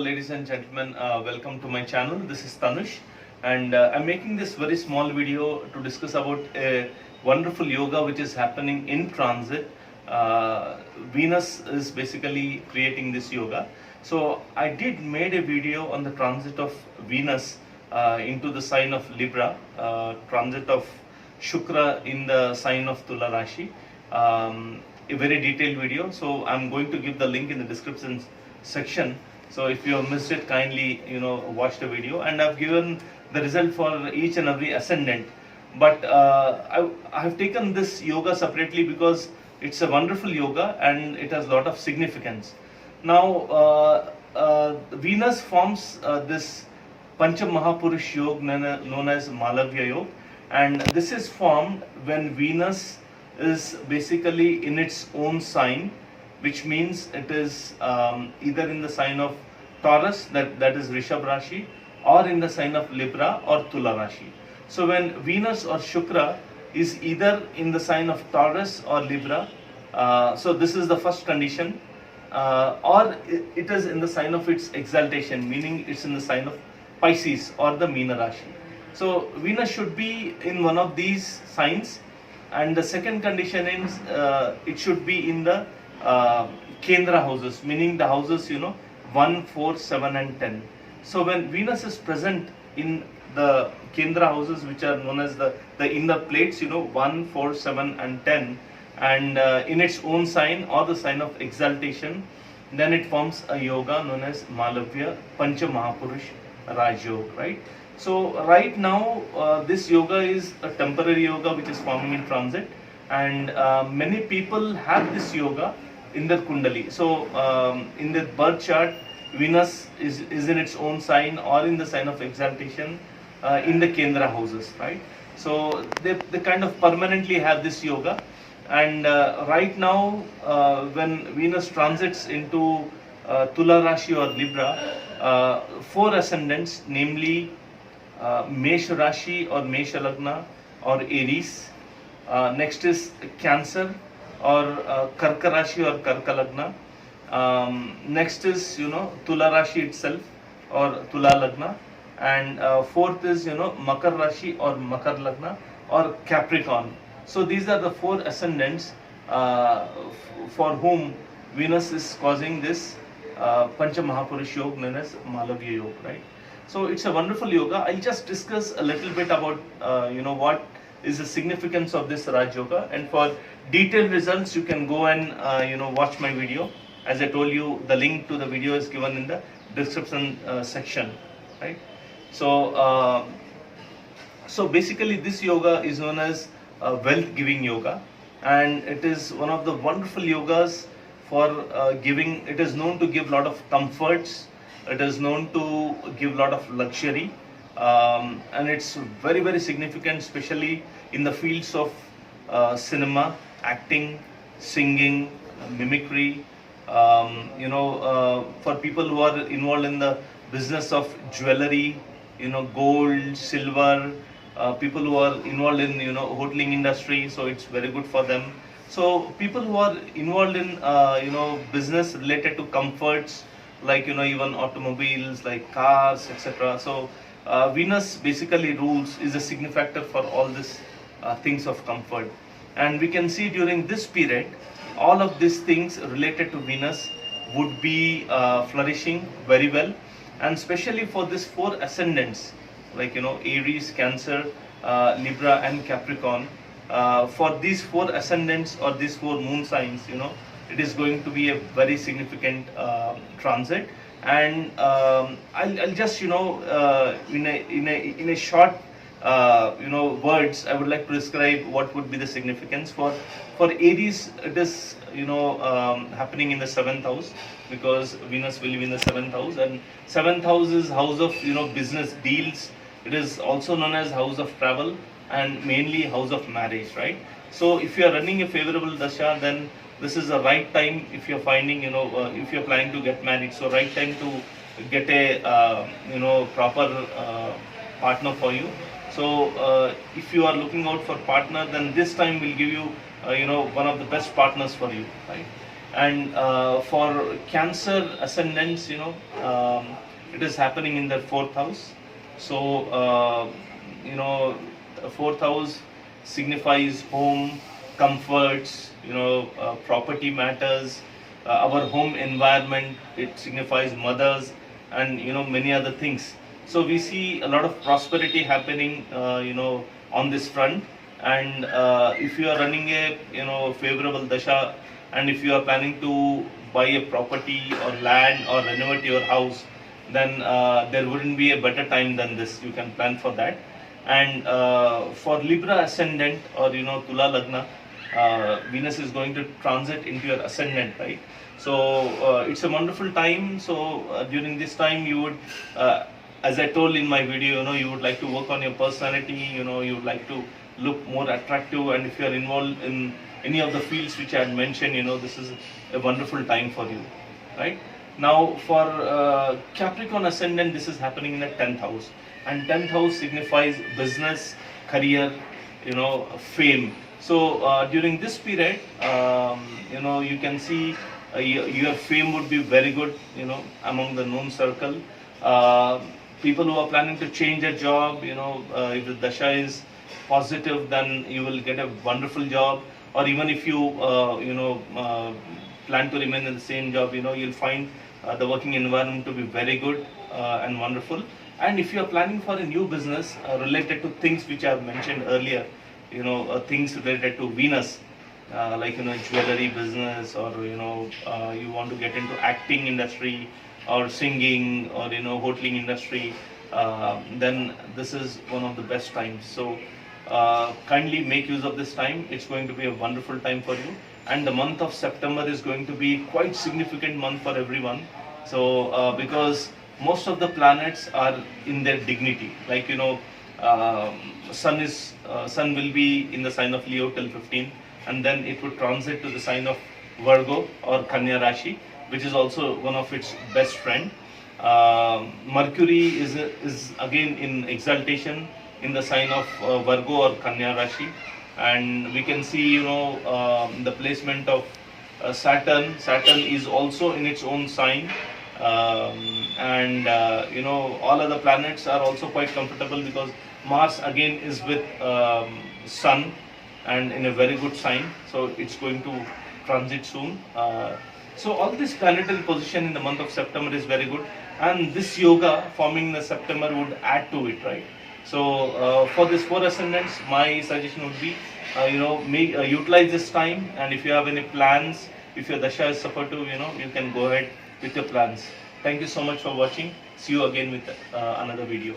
ladies and gentlemen, welcome to my channel. This is Tanush, and I'm making this very small video to discuss about a wonderful yoga which is happening in transit. Venus is basically creating this yoga. So I did made a video on the transit of Venus into the sign of Libra, transit of Shukra in the sign of Tula Rashi. A very detailed video, so I'm going to give the link in the description section. So if you have missed it, kindly watch the video, and I've given the result for each and every ascendant. But I have taken this yoga separately because it's a wonderful yoga and it has a lot of significance. Now Venus forms this Pancha Mahapurush Yoga known as Malavya Yoga, and this is formed when Venus is basically in its own sign, which means it is either in the sign of Taurus, that is Rishabh Rashi, or in the sign of Libra or Tula Rashi. So when Venus or Shukra is either in the sign of Taurus or Libra, so this is the first condition, or it is in the sign of its exaltation, meaning it's in the sign of Pisces or the Meena Rashi. So Venus should be in one of these signs. And the second condition is it should be in the Kendra houses, meaning the houses 1, 4, 7 and 10. So when Venus is present in the Kendra houses, which are known as the inner plates 1, 4, 7 and 10, and in its own sign or the sign of exaltation, then it forms a yoga known as Malavya Pancha Mahapurush Raj Yoga, right? So right now this yoga is a temporary yoga which is forming in transit, and many people have this yoga in their kundali. So in the birth chart, Venus is in its own sign or in the sign of exaltation in the Kendra houses, right? So they kind of permanently have this yoga, and right now when Venus transits into Tula Rashi or Libra, 4 ascendants, namely Mesha Rashi or Mesha lagna or Aries. Next is Cancer or Karka Rashi or Karka lagna. Next is Tula Rashi itself or Tula lagna, and fourth is Makara Rashi or Makar lagna or Capricorn. So these are the 4 ascendants for whom Venus is causing this Pancha Mahapurush Yoga known as Malavya Yoga, right? So it's a wonderful yoga. I'll just discuss a little bit about what is the significance of this Raj Yoga, and for detailed results you can go and watch my video. As I told you, the link to the video is given in the description section, right? So so basically this yoga is known as wealth giving yoga, and it is one of the wonderful yogas for giving. It is known to give a lot of comforts. It is known to give a lot of luxury, and it's very, very significant, especially in the fields of cinema, acting, singing, mimicry. For people who are involved in the business of jewelry, gold, silver, people who are involved in hoteling industry, so it's very good for them. So people who are involved in business related to comforts, like even automobiles like cars, etc. So Venus basically rules, is a signifactor for all these things of comfort, and we can see during this period all of these things related to Venus would be flourishing very well, and especially for these 4 ascendants like Aries, Cancer, Libra and Capricorn. For these 4 ascendants or these 4 moon signs, it is going to be a very significant transit, and I'll just in a short words, I would like to describe what would be the significance for Aries. It is happening in the 7th house, because Venus will be in the 7th house, and 7th house is house of business deals. It is also known as house of travel and mainly house of marriage, right? So if you are running a favorable dasha, then this is the right time. If you're finding if you're planning to get married, so right time to get a proper partner for you. So if you are looking out for partner, then this time will give you one of the best partners for you, right? And for Cancer ascendants, it is happening in the fourth house. So, the fourth house signifies home, comforts, property matters, our home environment. It signifies mothers, and many other things. So we see a lot of prosperity happening, on this front. And if you are running a favorable dasha, and if you are planning to buy a property or land or renovate your house, then there wouldn't be a better time than this. You can plan for that. And for Libra ascendant, or Tula lagna, Venus is going to transit into your ascendant, right? So it's a wonderful time. So during this time, you would, as I told in my video, you would like to work on your personality. You would like to look more attractive, and if you are involved in any of the fields which I had mentioned, this is a wonderful time for you, right? Now for Capricorn ascendant, this is happening in the 10th house, and 10th house signifies business, career, fame. So during this period, you can see your fame would be very good, among the known circle. People who are planning to change a job, if the dasha is positive, then you will get a wonderful job. Or even if you plan to remain in the same job, you'll find the working environment to be very good and wonderful. And if you are planning for a new business related to things which I have mentioned earlier, things related to Venus, like jewelry business, or you want to get into acting industry or singing, or hoteling industry, then this is one of the best times. So kindly make use of this time. It's going to be a wonderful time for you, and the month of September is going to be quite significant month for everyone. So because most of the planets are in their dignity, like sun will be in the sign of Leo till 15, and then it would transit to the sign of Virgo or Kanya Rashi, which is also one of its best friend. Mercury is again in exaltation in the sign of Virgo or Kanya Rashi, and we can see the placement of Saturn. Saturn is also in its own sign, and all other planets are also quite comfortable, because Mars again is with Sun and in a very good sign, so it's going to transit soon. So all this planetary position in the month of September is very good, and this yoga forming in the September would add to it, right? So for this 4 ascendants, my suggestion would be, utilize this time, and if you have any plans, if your dasha is supportive, you can go ahead with your plans. Thank you so much for watching. See you again with another video.